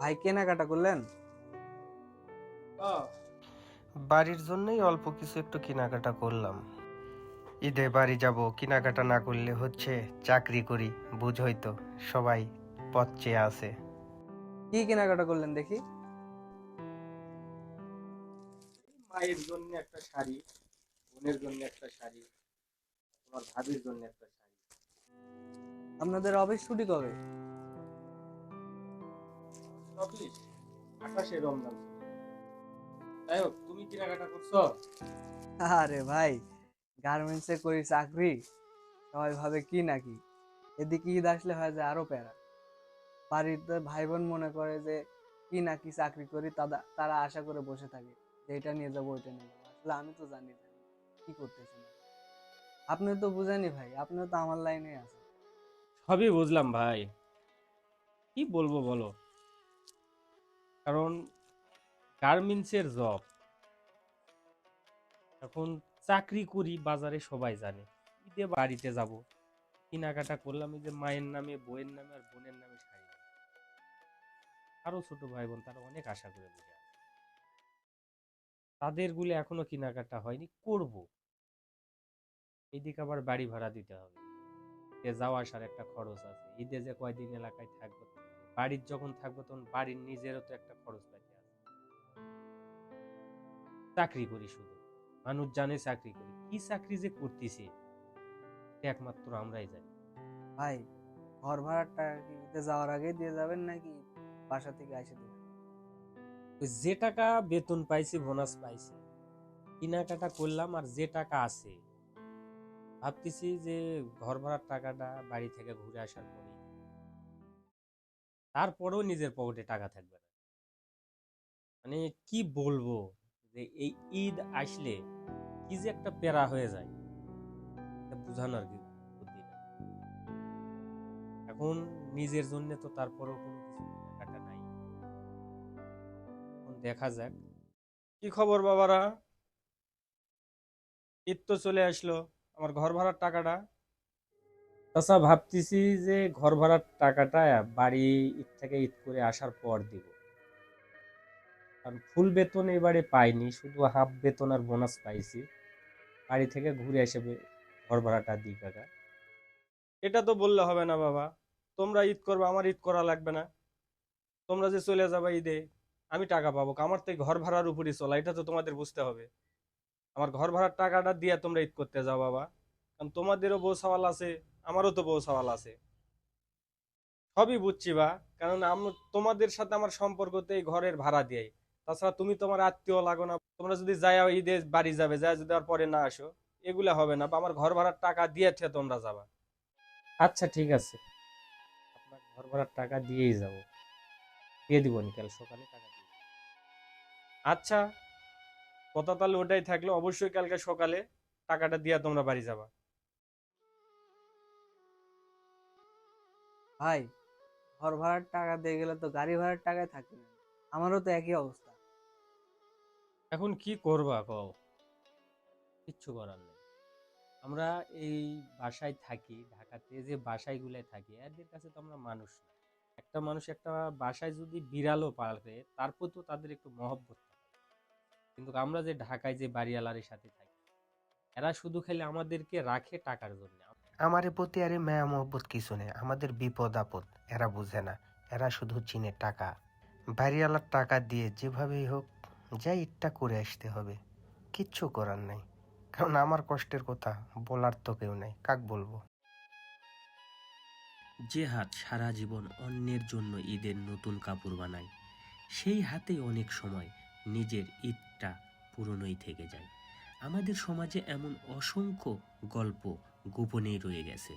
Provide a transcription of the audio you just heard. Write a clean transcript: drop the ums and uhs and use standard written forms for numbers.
ভাই কেনাকাটা করলেন? বাড়ির জন্যই অল্প কিছু একটু কেনাকাটা করলাম। ঈদে বাড়ি যাব, কেনাকাটা না করলে হচ্ছে চাকরি করি, বুঝই তো, সবাই পথ চেয়ে আছে। কি কেনাকাটা করলেন দেখি? মায়ের জন্য একটা শাড়ি, বোনের জন্য একটা শাড়ি, তোমার ভাবির জন্য একটা শাড়ি। আপনাদের অফিস ছুটি কবে? অফিস 28 রমজান। যাই হোক, তুমি কেনাকাটা করছো? আরে ভাই, গার্মেন্টসে করি চাকরি, সবাই ভাবে কি নাকি। এদিকে ঈদ আসলে হয় যে আরো প্যারা। বাড়িতে ভাই বোন মনে করে যে কি নাকি চাকরি করি, তারা আশা করে বসে থাকে যে এটা নিয়ে যাবো ওইটা নিয়ে যাবো। আসলে আমি তো জানি না কি করতেছি না। আপনি তো বুঝেনি ভাই, আপনিও তো আমার লাইনে আছেন। সবই বুঝলাম ভাই, কি বলবো বলো। কারণ গার্মেন্টসের জব, এখন চাকরি করি বাজারে সবাই জানে। ঈদে বাড়িতে যাব, কেনাকাটা করলাম, এই যে মায়ের নামে, বইয়ের নামে আর বোনের নামে শাড়ি। আরো ছোট ভাই বোন তারা অনেক আশা করে বসে আছে, তাদের গুলো এখনো কেনাকাটা হয়নি, করব। এইদিকে আবার বাড়ি ভাড়া দিতে হবে, এ যাওয়া আসার একটা খরচ আছে। ঈদে যে কয়দিন এলাকায় থাকবো, বাড়ির যখন থাকবো তখন বাড়ির নিজেরও তো একটা খরচ পাতি আছে। চাকরি করি শুধু, মানুষ জানে চাকরি করি, কি চাকরি যে করতেছি এটা একমাত্র আমরাই জানি। ভাই, ঘর ভাড়ার টাকা কি ঈদে যাওয়ার আগে দিয়ে যাবেন নাকি বাসা থেকে এসে দিবেন? ওই যে টাকা বেতন পাইছি, বোনাস পাইছি, কেনাকাটা করলাম, আর যে টাকা আছে ভাবতেছি যে ঘর ভাড়ার টাকাটা বাড়ি থেকে ঘুরে আসার পরেই দিব। তারপরেও নিজের পকেটে টাকা থাকবে না। মানে কি বলবো, যে এই ঈদ আসলে কি যে একটা প্যারা হয়ে যায়, এটা বোঝানোর কি বুদ্ধি নাই। এখন নিজের জন্য তো তারপরেও কোনো কিছু কেনাকাটা নাই। এখন দেখা যাক। কি খবর বাবারা, ঈদ তো চলে আসলো, আমার ঘর ভাড়ার টাকাটা। তাছাড়া ভাবতেছি যে ঘর ভাড়ার টাকাটা বাড়ি ঈদ থেকে ঈদ করে আসার পর দিব। কারণ ফুল বেতন এবারে পাইনি, শুধু হাফ বেতন আর বোনাস পাইছি। বাড়ি থেকে ঘুরে এসে ঘর ভাড়াটা দিই কাকা। এটা তো বললে হবে না বাবা, তোমরা ঈদ করবে, আমার ঈদ করা লাগবে না। তোমরা যে চলে যাবে ঈদে, আমি টাকা পাবো, আমার তো এই ঘর ভাড়ার উপরই চলা, এটা তো তোমাদের বুঝতে হবে। আমার ঘর ভাড়ার টাকাটা দিয়ে তোমরা ঈদ করতে যাও বাবা, কারণ তোমাদেরও বউ সওয়াল আছে, আমারও তো বউ সওয়াল আছে। সবই বুঝছি বা, কারণ তোমাদের সাথে আমার সম্পর্ক তো এই ঘরের ভাড়া দিয়ে। তাছাড়া তুমি তোমার আত্মীয় লাগো না, তোমরা যদি যাও ঈদে বাড়ি যাবে, যায় যদি আর পরে না আসো, এগুলা হবে না। বা আমার ঘর ভাড়ার টাকা দিয়েছে তোমরা যাবা। আচ্ছা ঠিক আছে, আপনার ঘর ভাড়ার টাকা দিয়েই যাব, দিয়ে দিব কাল সকালে টাকা দিয়ে দিবো। আচ্ছা, কথা তাহলে ওটাই থাকলো, অবশ্যই কালকে সকালে টাকাটা দিয়ে তোমরা বাড়ি যাবা। ভাই, ঘর ভাড়ার টাকা দিয়ে গেলে তো গাড়ি ভাড়ার টাকায় থাকবে না। আমারও তো একই অবস্থা। এখন কি করবা কও, কিচ্ছু করার নেই। আমরা এই বাসায় থাকি, ঢাকাতে যে বাসায়গুলোয় থাকি, এদের কাছে তো আমরা মানুষ না। একটা মানুষ একটা বাসায় যদি বিড়ালও পালে, তারপর তো তাদের একটু মহব্বত থাকে। কিন্তু আমরা যে ঢাকায় যে বাড়িওয়ালার সাথে থাকি, এরা শুধু খেলে আমাদেরকে রাখে টাকার জন্য। আমারে প্রতি আরে মায়া মহব্বত কিছু নেই, আমাদের বিপদ আপদ এরা বুঝে না। এরা শুধু চিনে টাকা। বাড়িওয়ালার টাকা দিয়ে যেভাবেই হোক যাই ইটটা করে আসতে হবে, কিচ্ছু করার নাই। কারণ আমার কষ্টের কথা বলার তো কেউ নাই, কাক বলবো। যে হাত সারা জীবন অন্যের জন্য ঈদের নতুন কাপড় বানায়, সেই হাতেই অনেক সময় নিজের ঈদটা পুরনোই থেকে যায়। আমাদের সমাজে এমন অসংখ্য গল্প গোপনেই রয়ে গেছে।